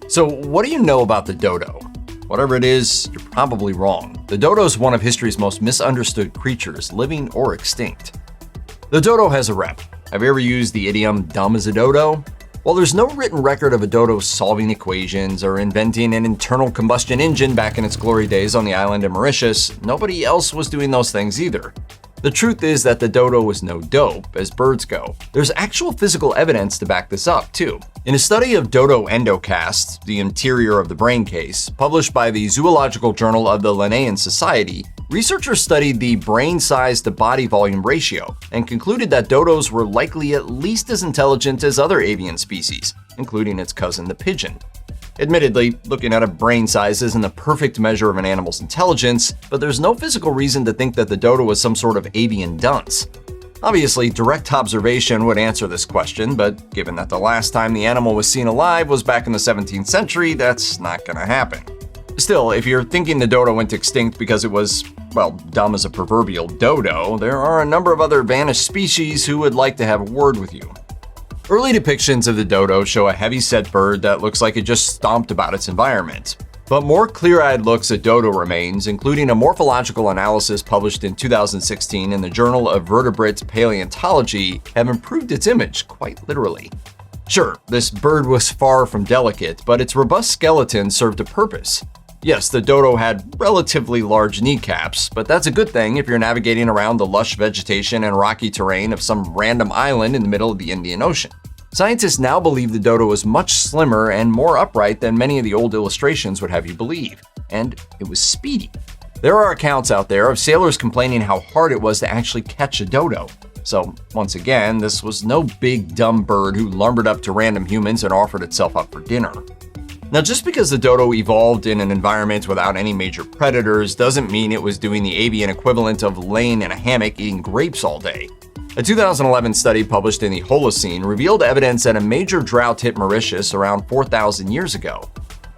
So what do you know about the dodo? Whatever it is, you're probably wrong. The dodo is one of history's most misunderstood creatures, living or extinct. The dodo has a rep. Have you ever used the idiom dumb as a dodo? While there's no written record of a dodo solving equations or inventing an internal combustion engine back in its glory days on the island of Mauritius, nobody else was doing those things either. The truth is that the dodo was no dope, as birds go. There's actual physical evidence to back this up, too. In a study of dodo endocasts, the interior of the brain case, published by the Zoological Journal of the Linnaean Society, researchers studied the brain size to body volume ratio and concluded that dodos were likely at least as intelligent as other avian species, including its cousin the pigeon. Admittedly, looking at a brain size isn't the perfect measure of an animal's intelligence, but there's no physical reason to think that the dodo was some sort of avian dunce. Obviously, direct observation would answer this question, but given that the last time the animal was seen alive was back in the 17th century, that's not gonna happen. Still, if you're thinking the dodo went extinct because it was, well, dumb as a proverbial dodo, there are a number of other vanished species who would like to have a word with you. Early depictions of the dodo show a heavy-set bird that looks like it just stomped about its environment. But more clear-eyed looks at dodo remains, including a morphological analysis published in 2016 in the Journal of Vertebrate Paleontology, have improved its image, quite literally. Sure, this bird was far from delicate, but its robust skeleton served a purpose. Yes, the dodo had relatively large kneecaps, but that's a good thing if you're navigating around the lush vegetation and rocky terrain of some random island in the middle of the Indian Ocean. Scientists now believe the dodo is much slimmer and more upright than many of the old illustrations would have you believe, and it was speedy. There are accounts out there of sailors complaining how hard it was to actually catch a dodo. So, once again, this was no big dumb bird who lumbered up to random humans and offered itself up for dinner. Now, just because the dodo evolved in an environment without any major predators doesn't mean it was doing the avian equivalent of laying in a hammock eating grapes all day. A 2011 study published in the Holocene revealed evidence that a major drought hit Mauritius around 4,000 years ago.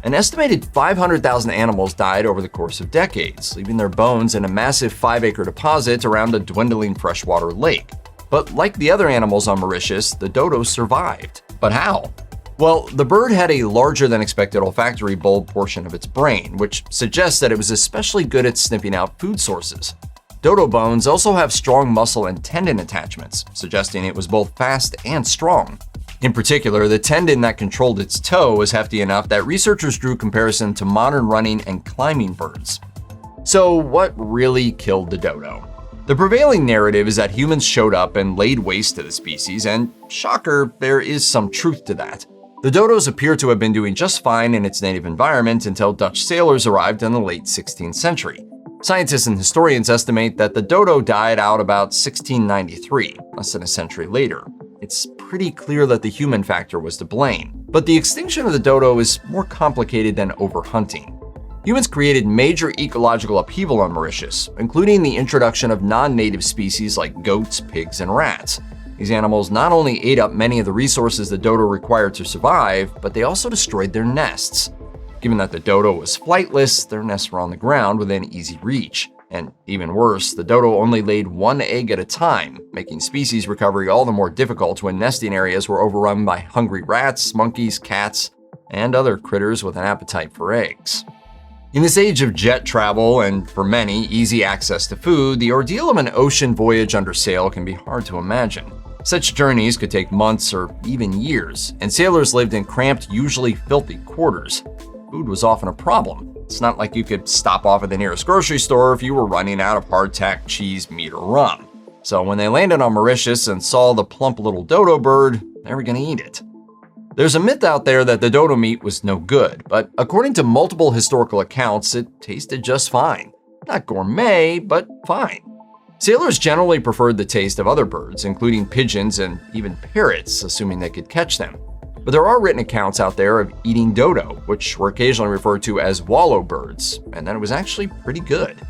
An estimated 500,000 animals died over the course of decades, leaving their bones in a massive 5-acre deposit around a dwindling freshwater lake. But like the other animals on Mauritius, the dodo survived. But how? Well, the bird had a larger than expected olfactory bulb portion of its brain, which suggests that it was especially good at sniffing out food sources. Dodo bones also have strong muscle and tendon attachments, suggesting it was both fast and strong. In particular, the tendon that controlled its toe was hefty enough that researchers drew comparison to modern running and climbing birds. So, what really killed the dodo? The prevailing narrative is that humans showed up and laid waste to the species, and shocker, there is some truth to that. The dodos appear to have been doing just fine in its native environment until Dutch sailors arrived in the late 16th century. Scientists and historians estimate that the dodo died out about 1693, less than a century later. It's pretty clear that the human factor was to blame, but the extinction of the dodo is more complicated than overhunting. Humans created major ecological upheaval on Mauritius, including the introduction of non-native species like goats, pigs, and rats. These animals not only ate up many of the resources the dodo required to survive, but they also destroyed their nests. Given that the dodo was flightless, their nests were on the ground within easy reach. And even worse, the dodo only laid one egg at a time, making species recovery all the more difficult when nesting areas were overrun by hungry rats, monkeys, cats, and other critters with an appetite for eggs. In this age of jet travel and, for many, easy access to food, the ordeal of an ocean voyage under sail can be hard to imagine. Such journeys could take months or even years, and sailors lived in cramped, usually filthy quarters. Food was often a problem. It's not like you could stop off at the nearest grocery store if you were running out of hardtack, cheese, meat, or rum. So when they landed on Mauritius and saw the plump little dodo bird, they were going to eat it. There's a myth out there that the dodo meat was no good, but according to multiple historical accounts, it tasted just fine. Not gourmet, but fine. Sailors generally preferred the taste of other birds, including pigeons and even parrots, assuming they could catch them. But there are written accounts out there of eating dodo, which were occasionally referred to as wallow birds, and that it was actually pretty good.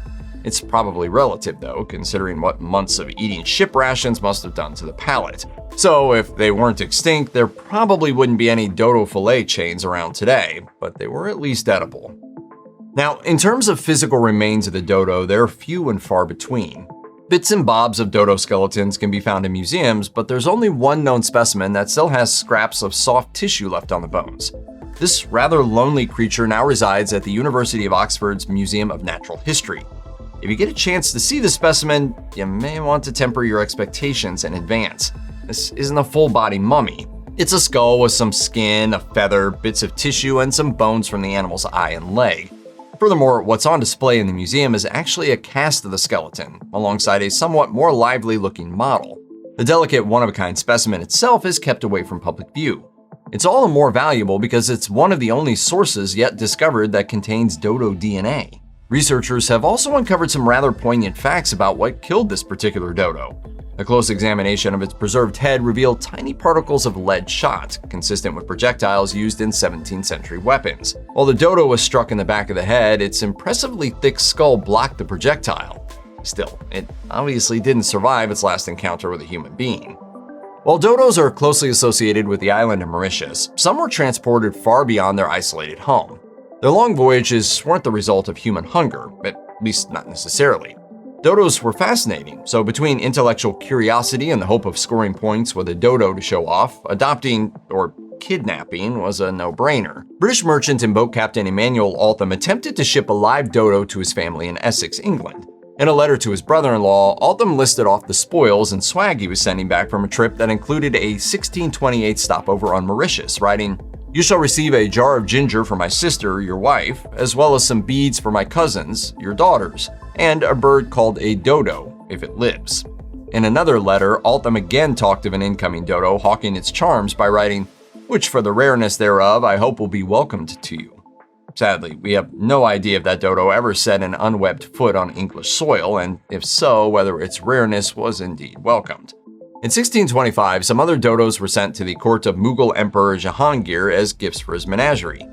It's probably relative, though, considering what months of eating ship rations must have done to the palate. So if they weren't extinct, there probably wouldn't be any dodo fillet chains around today, but they were at least edible. Now, in terms of physical remains of the dodo, they're few and far between. Bits and bobs of dodo skeletons can be found in museums, but there's only one known specimen that still has scraps of soft tissue left on the bones. This rather lonely creature now resides at the University of Oxford's Museum of Natural History. If you get a chance to see the specimen, you may want to temper your expectations in advance. This isn't a full-body mummy. It's a skull with some skin, a feather, bits of tissue, and some bones from the animal's eye and leg. Furthermore, what's on display in the museum is actually a cast of the skeleton, alongside a somewhat more lively-looking model. The delicate one-of-a-kind specimen itself is kept away from public view. It's all the more valuable because it's one of the only sources yet discovered that contains dodo DNA. Researchers have also uncovered some rather poignant facts about what killed this particular dodo. A close examination of its preserved head revealed tiny particles of lead shot, consistent with projectiles used in 17th century weapons. While the dodo was struck in the back of the head, its impressively thick skull blocked the projectile. Still, it obviously didn't survive its last encounter with a human being. While dodos are closely associated with the island of Mauritius, some were transported far beyond their isolated home. Their long voyages weren't the result of human hunger, at least not necessarily. Dodos were fascinating, so between intellectual curiosity and the hope of scoring points with a dodo to show off, adopting or kidnapping was a no-brainer. British merchant and boat captain Emmanuel Altham attempted to ship a live dodo to his family in Essex, England. In a letter to his brother-in-law, Altham listed off the spoils and swag he was sending back from a trip that included a 1628 stopover on Mauritius, writing, "You shall receive a jar of ginger for my sister, your wife, as well as some beads for my cousins, your daughters, and a bird called a dodo, if it lives." In another letter, Altham again talked of an incoming dodo hawking its charms by writing, "Which for the rareness thereof I hope will be welcomed to you." Sadly, we have no idea if that dodo ever set an unwebbed foot on English soil, and if so, whether its rareness was indeed welcomed. In 1625, some other dodos were sent to the court of Mughal Emperor Jahangir as gifts for his menagerie.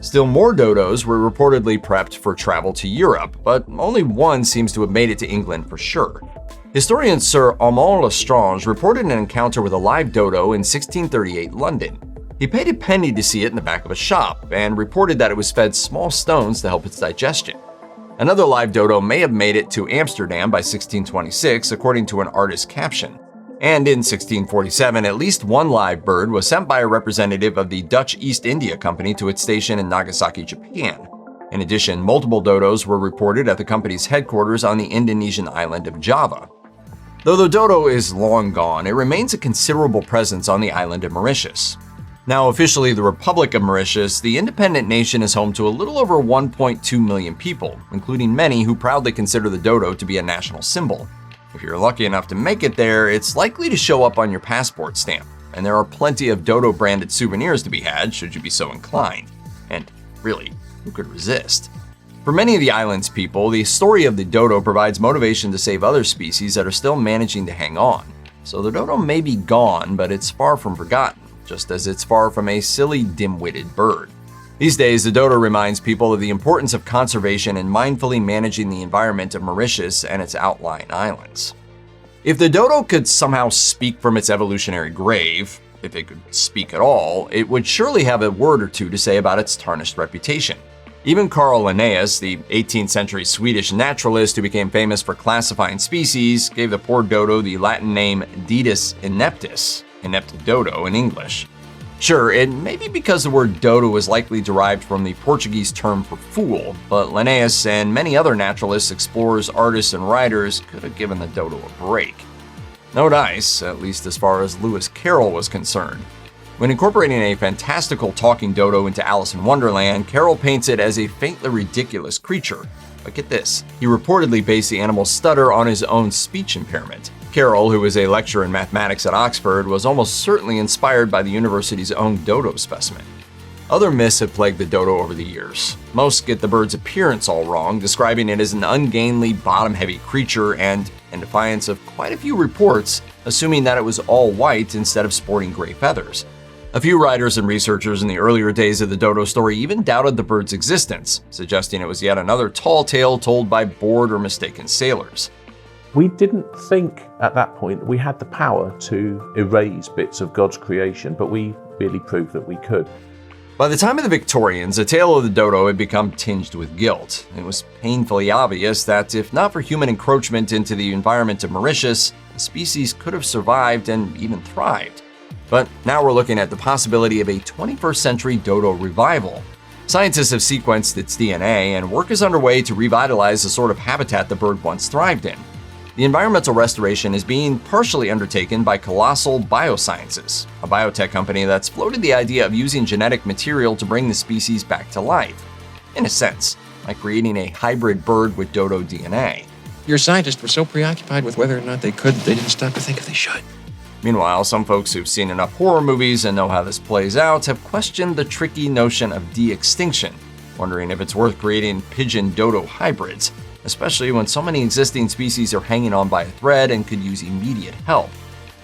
Still more dodos were reportedly prepped for travel to Europe, but only one seems to have made it to England for sure. Historian Sir Armand Lestrange reported an encounter with a live dodo in 1638 London. He paid a penny to see it in the back of a shop, and reported that it was fed small stones to help its digestion. Another live dodo may have made it to Amsterdam by 1626, according to an artist's caption. And in 1647, at least one live bird was sent by a representative of the Dutch East India Company to its station in Nagasaki, Japan. In addition, multiple dodos were reported at the company's headquarters on the Indonesian island of Java. Though the dodo is long gone, it remains a considerable presence on the island of Mauritius. Now officially the Republic of Mauritius, the independent nation is home to a little over 1.2 million people, including many who proudly consider the dodo to be a national symbol. If you're lucky enough to make it there, it's likely to show up on your passport stamp, and there are plenty of dodo-branded souvenirs to be had should you be so inclined. And really, who could resist? For many of the island's people, the story of the dodo provides motivation to save other species that are still managing to hang on. So the dodo may be gone, but it's far from forgotten, just as it's far from a silly, dim-witted bird. These days, the dodo reminds people of the importance of conservation and mindfully managing the environment of Mauritius and its outlying islands. If the dodo could somehow speak from its evolutionary grave, if it could speak at all, it would surely have a word or two to say about its tarnished reputation. Even Carl Linnaeus, the 18th century Swedish naturalist who became famous for classifying species, gave the poor dodo the Latin name Dodos ineptus, inept dodo in English. Sure, it may be because the word dodo is likely derived from the Portuguese term for fool, but Linnaeus and many other naturalists, explorers, artists, and writers could have given the dodo a break. No dice, at least as far as Lewis Carroll was concerned. When incorporating a fantastical talking dodo into Alice in Wonderland, Carroll paints it as a faintly ridiculous creature. But get this, he reportedly based the animal's stutter on his own speech impairment. Carroll, who was a lecturer in mathematics at Oxford, was almost certainly inspired by the university's own dodo specimen. Other myths have plagued the dodo over the years. Most get the bird's appearance all wrong, describing it as an ungainly, bottom-heavy creature and, in defiance of quite a few reports, assuming that it was all white instead of sporting gray feathers. A few writers and researchers in the earlier days of the dodo story even doubted the bird's existence, suggesting it was yet another tall tale told by bored or mistaken sailors. We didn't think at that point we had the power to erase bits of God's creation, but we really proved that we could. By the time of the Victorians, the tale of the dodo had become tinged with guilt. It was painfully obvious that if not for human encroachment into the environment of Mauritius, the species could have survived and even thrived. But now we're looking at the possibility of a 21st century dodo revival. Scientists have sequenced its DNA, and work is underway to revitalize the sort of habitat the bird once thrived in. The environmental restoration is being partially undertaken by Colossal Biosciences, a biotech company that's floated the idea of using genetic material to bring the species back to life. In a sense, like creating a hybrid bird with dodo DNA. Your scientists were so preoccupied with whether or not they could that they didn't stop to think if they should. Meanwhile, some folks who've seen enough horror movies and know how this plays out have questioned the tricky notion of de-extinction, wondering if it's worth creating pigeon-dodo hybrids, especially when so many existing species are hanging on by a thread and could use immediate help.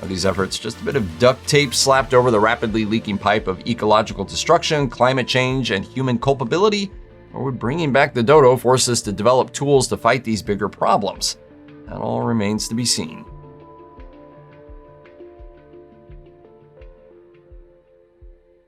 Are these efforts just a bit of duct tape slapped over the rapidly leaking pipe of ecological destruction, climate change, and human culpability? Or would bringing back the dodo force us to develop tools to fight these bigger problems? That all remains to be seen.